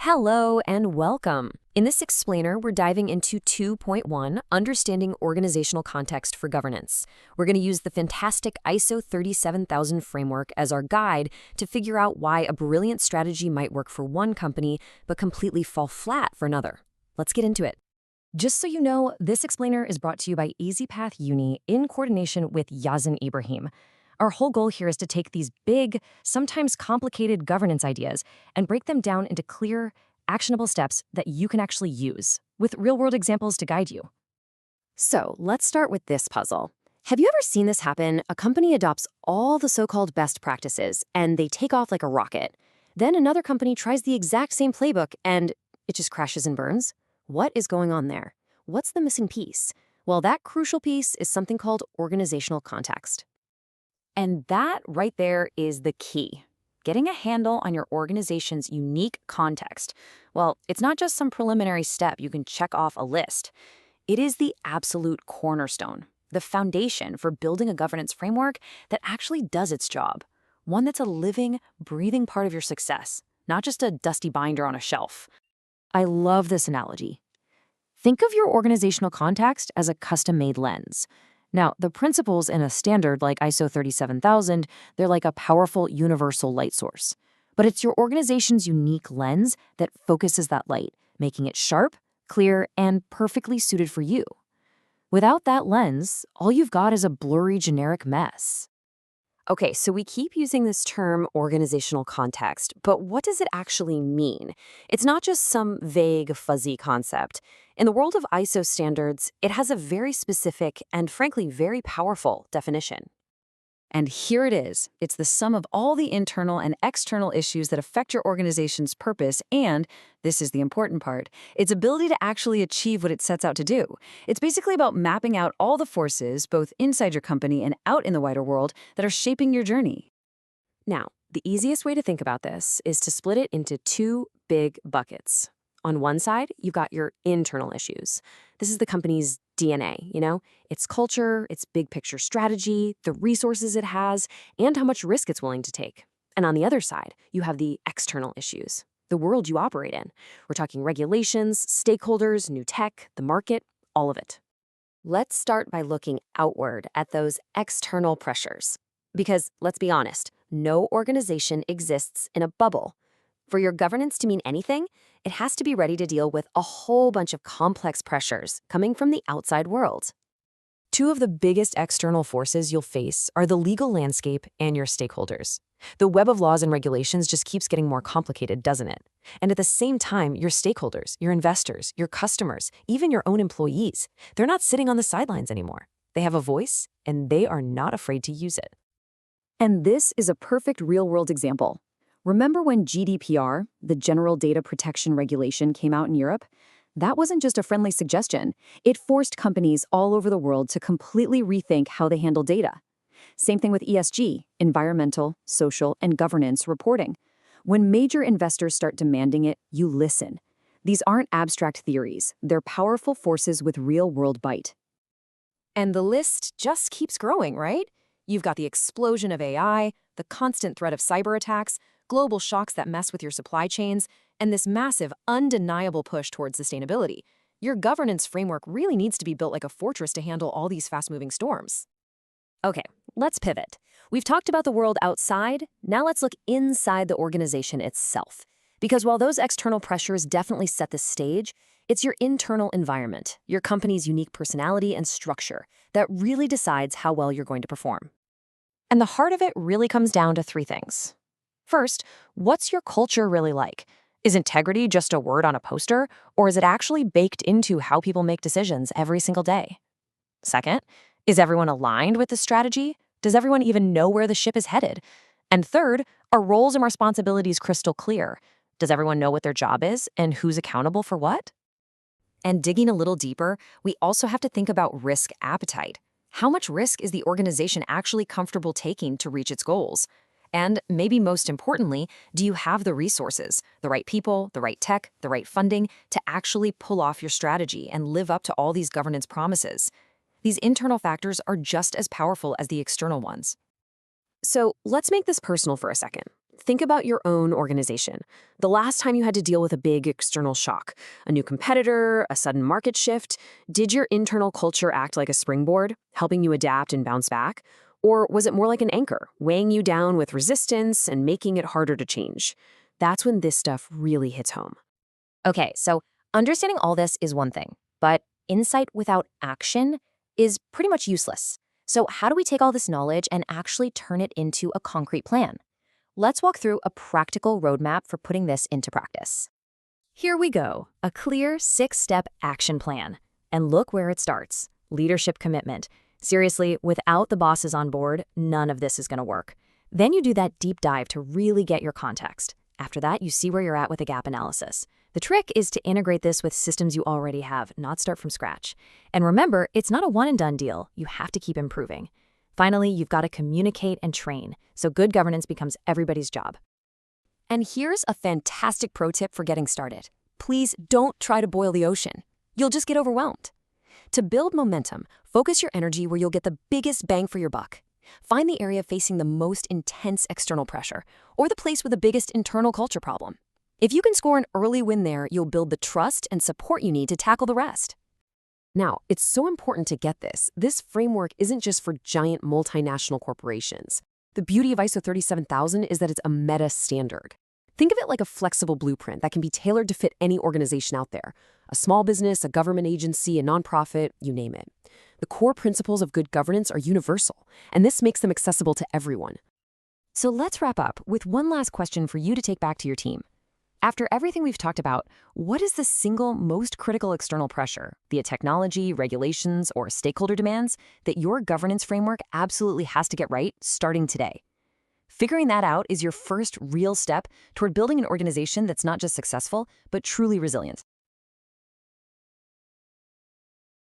Hello and welcome. In this explainer, we're diving into 2.1, Understanding Organizational Context for Governance. We're going to use the fantastic ISO 37000 framework as our guide to figure out why a brilliant strategy might work for one company but completely fall flat for another. Let's get into it. Just so you know, this explainer is brought to you by EasyPathUni in coordination with Yazan Ibrahim. Our whole goal here is to take these big, sometimes complicated governance ideas and break them down into clear, actionable steps that you can actually use, with real-world examples to guide you. So let's start with this puzzle. Have you ever seen this happen? A company adopts all the so-called best practices, and they take off like a rocket. Then another company tries the exact same playbook, and it just crashes and burns. What is going on there? What's the missing piece? Well, that crucial piece is something called organizational context. And that right there is the key. Getting a handle on your organization's unique context. Well, it's not just some preliminary step you can check off a list. It is the absolute cornerstone, the foundation for building a governance framework that actually does its job. One that's a living, breathing part of your success, not just a dusty binder on a shelf. I love this analogy. Think of your organizational context as a custom-made lens. Now, the principles in a standard like ISO 37000, they're like a powerful universal light source. But it's your organization's unique lens that focuses that light, making it sharp, clear, and perfectly suited for you. Without that lens, all you've got is a blurry generic mess. Okay, so we keep using this term organizational context, but what does it actually mean? It's not just some vague, fuzzy concept. In the world of ISO standards, it has a very specific and frankly very powerful definition. And here it is. It's the sum of all the internal and external issues that affect your organization's purpose and, this is the important part, its ability to actually achieve what it sets out to do. It's basically about mapping out all the forces, both inside your company and out in the wider world, that are shaping your journey. Now, the easiest way to think about this is to split it into two big buckets. On one side, you've got your internal issues. This is the company's DNA, its culture, its big picture strategy, the resources it has, and how much risk it's willing to take. And on the other side, you have the external issues, the world you operate in. We're talking regulations, stakeholders, new tech, the market, all of it. Let's start by looking outward at those external pressures. Because, let's be honest, no organization exists in a bubble. For your governance to mean anything, it has to be ready to deal with a whole bunch of complex pressures coming from the outside world. Two of the biggest external forces you'll face are the legal landscape and your stakeholders. The web of laws and regulations just keeps getting more complicated, doesn't it? And at the same time, your stakeholders, your investors, your customers, even your own employees, they're not sitting on the sidelines anymore. They have a voice, and they are not afraid to use it. And this is a perfect real-world example. Remember when GDPR, the General Data Protection Regulation, came out in Europe? That wasn't just a friendly suggestion. It forced companies all over the world to completely rethink how they handle data. Same thing with ESG, environmental, social, and governance reporting. When major investors start demanding it, you listen. These aren't abstract theories. They're powerful forces with real-world bite. And the list just keeps growing, right? You've got the explosion of AI, the constant threat of cyber attacks, global shocks that mess with your supply chains, and this massive, undeniable push towards sustainability. Your governance framework really needs to be built like a fortress to handle all these fast-moving storms. Okay, let's pivot. We've talked about the world outside, now let's look inside the organization itself. Because while those external pressures definitely set the stage, it's your internal environment, your company's unique personality and structure, that really decides how well you're going to perform. And the heart of it really comes down to three things. First, what's your culture really like? Is integrity just a word on a poster, or is it actually baked into how people make decisions every single day? Second, is everyone aligned with the strategy? Does everyone even know where the ship is headed? And third, are roles and responsibilities crystal clear? Does everyone know what their job is and who's accountable for what? And digging a little deeper, we also have to think about risk appetite. How much risk is the organization actually comfortable taking to reach its goals? And maybe most importantly, do you have the resources, the right people, the right tech, the right funding to actually pull off your strategy and live up to all these governance promises? These internal factors are just as powerful as the external ones. So let's make this personal for a second. Think about your own organization. The last time you had to deal with a big external shock, a new competitor, a sudden market shift, did your internal culture act like a springboard, helping you adapt and bounce back? Or was it more like an anchor, weighing you down with resistance and making it harder to change? That's when this stuff really hits home. Okay, so understanding all this is one thing, but insight without action is pretty much useless. So how do we take all this knowledge and actually turn it into a concrete plan? Let's walk through a practical roadmap for putting this into practice. Here we go, a clear 6-step action plan. And look where it starts, leadership commitment. Seriously, without the bosses on board, none of this is going to work. Then you do that deep dive to really get your context. After that, you see where you're at with a gap analysis. The trick is to integrate this with systems you already have, not start from scratch. And remember, it's not a one-and-done deal. You have to keep improving. Finally, you've got to communicate and train, so good governance becomes everybody's job. And here's a fantastic pro tip for getting started. Please don't try to boil the ocean. You'll just get overwhelmed. To build momentum, focus your energy where you'll get the biggest bang for your buck. Find the area facing the most intense external pressure, or the place with the biggest internal culture problem. If you can score an early win there, you'll build the trust and support you need to tackle the rest. Now, it's so important to get this. This framework isn't just for giant multinational corporations. The beauty of ISO 37000 is that it's a meta standard. Think of it like a flexible blueprint that can be tailored to fit any organization out there. A small business, a government agency, a nonprofit, you name it. The core principles of good governance are universal, and this makes them accessible to everyone. So let's wrap up with one last question for you to take back to your team. After everything we've talked about, what is the single most critical external pressure, be it technology, regulations, or stakeholder demands, that your governance framework absolutely has to get right starting today? Figuring that out is your first real step toward building an organization that's not just successful, but truly resilient.